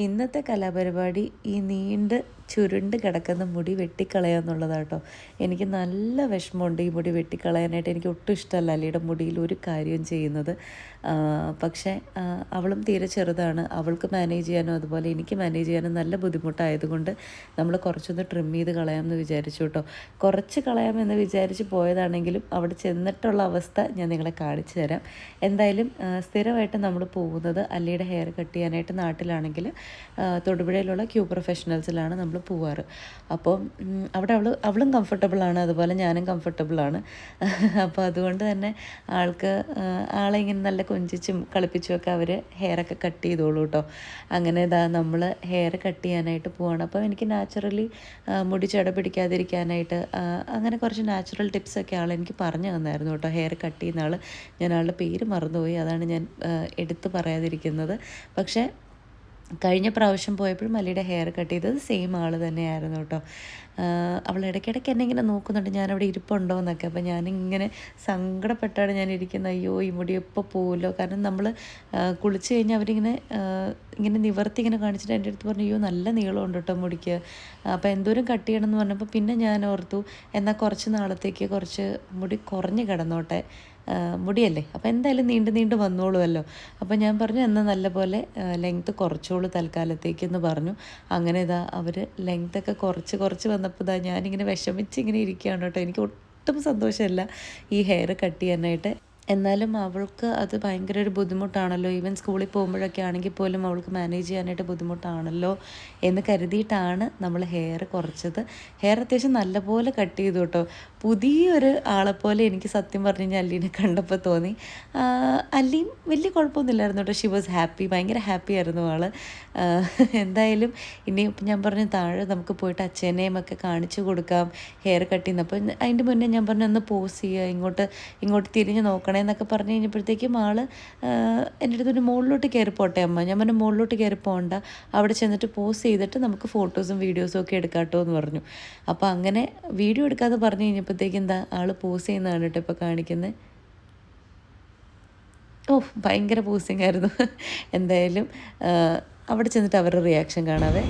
ഇന്നത്തെ കലാപരിപാടി ഈ നീണ്ട് ചുരുണ്ട് കിടക്കുന്ന മുടി വെട്ടിക്കളയുക എന്നുള്ളതാട്ടോ. എനിക്ക് നല്ല വിഷമമുണ്ട് ഈ മുടി വെട്ടിക്കളയാനായിട്ട്. എനിക്ക് ഒട്ടും ഇഷ്ടമല്ല അലിയുടെ മുടിയിൽ ഒരു കാര്യവും ചെയ്യുന്നത്. പക്ഷേ അവളും തീരെ ചെറുതാണ്, അവൾക്ക് മാനേജ് ചെയ്യാനും അതുപോലെ എനിക്ക് മാനേജ് ചെയ്യാനും നല്ല ബുദ്ധിമുട്ടായതുകൊണ്ട് നമ്മൾ കുറച്ചൊന്ന് ട്രിം ചെയ്ത് കളയാമെന്ന് വിചാരിച്ചു കേട്ടോ. കുറച്ച് കളയാമെന്ന് വിചാരിച്ച് പോയതാണെങ്കിലും അവിടെ ചെന്നിട്ടുള്ള അവസ്ഥ ഞാൻ നിങ്ങളെ കാണിച്ചു തരാം. എന്തായാലും സ്ഥിരമായിട്ട് നമ്മൾ പോകുന്നത് അലിയുടെ ഹെയർ കട്ട് ചെയ്യാനായിട്ട് നാട്ടിലാണെങ്കിൽ തൊടുപുഴയിലുള്ള ക്യൂ പ്രൊഫഷണൽസിലാണ് നമ്മൾ പോവാറ്. അപ്പോൾ അവിടെ അവളും കംഫർട്ടബിളാണ്, അതുപോലെ ഞാനും കംഫർട്ടബിളാണ്. അപ്പോൾ അതുകൊണ്ട് തന്നെ ആളെ ഇങ്ങനെ നല്ല കൊഞ്ചിച്ചും കളിപ്പിച്ചും ഒക്കെ അവർ ഹെയറൊക്കെ കട്ട് ചെയ്തോളൂ കേട്ടോ. അങ്ങനെ നമ്മൾ ഹെയർ കട്ട് ചെയ്യാനായിട്ട് പോവാണ്. അപ്പോൾ എനിക്ക് നാച്ചുറലി മുടി ചട പിടിക്കാതിരിക്കാനായിട്ട് അങ്ങനെ കുറച്ച് നാച്ചുറൽ ടിപ്സൊക്കെ എനിക്ക് പറഞ്ഞു തന്നായിരുന്നു കേട്ടോ. ഹെയർ കട്ട് ചെയ്യുന്ന ആൾ, ഞാൻ ആളുടെ പേര് മറന്നുപോയി, അതാണ് ഞാൻ എടുത്ത് പറയാതിരിക്കുന്നത്. പക്ഷേ കഴിഞ്ഞ പ്രാവശ്യം പോയപ്പോഴും അലിയുടെ ഹെയർ കട്ട് ചെയ്തത് സെയിം ആൾ തന്നെയായിരുന്നു കേട്ടോ. അവൾ ഇടയ്ക്കിടയ്ക്ക് എന്നെ ഇങ്ങനെ നോക്കുന്നുണ്ട് ഞാനവിടെ ഇരിപ്പുണ്ടോ എന്നൊക്കെ. അപ്പോൾ ഞാനിങ്ങനെ സങ്കടപ്പെട്ടാണ് ഞാൻ ഇരിക്കുന്നത്. അയ്യോ ഈ മുടി എപ്പോൾ പോകുമല്ലോ. കാരണം നമ്മൾ കുളിച്ച് കഴിഞ്ഞാൽ അവരിങ്ങനെ ഇങ്ങനെ നിവർത്തി ഇങ്ങനെ കാണിച്ചിട്ട് എൻ്റെ അടുത്ത് പറഞ്ഞു, അയ്യോ നല്ല നീളമുണ്ട് കേട്ടോ മുടിക്ക്, അപ്പോൾ എന്തോരം കട്ട് ചെയ്യണം എന്ന് പറഞ്ഞപ്പോൾ പിന്നെ ഞാൻ ഓർത്തു എന്നാൽ കുറച്ച് നാളത്തേക്ക് കുറച്ച് മുടി കുറഞ്ഞ് കിടന്നോട്ടെ, മുടിയല്ലേ അപ്പോൾ എന്തായാലും നീണ്ട് വന്നോളുമല്ലോ. അപ്പോൾ ഞാൻ പറഞ്ഞു എന്നാൽ നല്ലപോലെ ലെങ്ത്ത് കുറച്ചോളൂ തൽക്കാലത്തേക്കെന്ന് പറഞ്ഞു. അങ്ങനെ അവർ ലെങ്ത്തൊക്കെ കുറച്ച് വന്നപ്പോൾ ഞാനിങ്ങനെ വിഷമിച്ചിങ്ങനെ ഇരിക്കുകയാണ് കേട്ടോ. എനിക്ക് ഒട്ടും സന്തോഷമല്ല ഈ ഹെയർ കട്ട് ചെയ്യാനായിട്ട്. എന്നാലും അവൾക്ക് അത് ഭയങ്കര ഒരു ബുദ്ധിമുട്ടാണല്ലോ. ഈവൻ സ്കൂളിൽ പോകുമ്പോഴൊക്കെ ആണെങ്കിൽ പോലും അവൾക്ക് മാനേജ് ചെയ്യാനായിട്ട് ബുദ്ധിമുട്ടാണല്ലോ എന്ന് കരുതിയിട്ടാണ് നമ്മൾ ഹെയർ കുറച്ചത്. ഹെയർ അത്യാവശ്യം നല്ലപോലെ കട്ട് ചെയ്തു കേട്ടോ. പുതിയൊരു ആളെപ്പോലെ എനിക്ക് സത്യം പറഞ്ഞു കഴിഞ്ഞാൽ അല്ലീനെ കണ്ടപ്പോൾ തോന്നി. അല്ലീൻ വലിയ കുഴപ്പമൊന്നുമില്ലായിരുന്നു കേട്ടോ. ഷി വാസ് ഹാപ്പി, ഭയങ്കര ഹാപ്പി ആയിരുന്നു ആൾ. എന്തായാലും ഇനി ഞാൻ പറഞ്ഞു താഴെ നമുക്ക് പോയിട്ട് അച്ഛനെയും ഒക്കെ കാണിച്ചു കൊടുക്കാം ഹെയർ കട്ട് ചെയ്യുന്നത്. അപ്പോൾ അതിൻ്റെ മുന്നേ ഞാൻ പറഞ്ഞു ഒന്ന് പോസ് ചെയ്യുക, ഇങ്ങോട്ട് തിരിഞ്ഞ് നോക്കണേന്നൊക്കെ പറഞ്ഞു കഴിഞ്ഞപ്പോഴത്തേക്കും ആൾ എൻ്റെ അടുത്തൊരു മുകളിലോട്ട് കയറിപ്പോട്ടെ അമ്മ. ഞാൻ പറഞ്ഞു മുകളിലോട്ട് കയറി പോകണ്ട, അവിടെ ചെന്നിട്ട് പോസ് ചെയ്തിട്ട് നമുക്ക് ഫോട്ടോസും വീഡിയോസും ഒക്കെ എടുക്കാട്ടോ എന്ന് പറഞ്ഞു. അപ്പോൾ അങ്ങനെ വീഡിയോ എടുക്കാതെ പറഞ്ഞു കഴിഞ്ഞപ്പോഴത്തേക്കും ആൾ പോസ് ചെയ്യുന്നതാണ് കേട്ടോ ഇപ്പോൾ കാണിക്കുന്നത്. ഭയങ്കര പോസിങ് ആയിരുന്നു. എന്തായാലും അവിടെ ചെന്നിട്ട് അവരുടെ റിയാക്ഷൻ കാണാതെ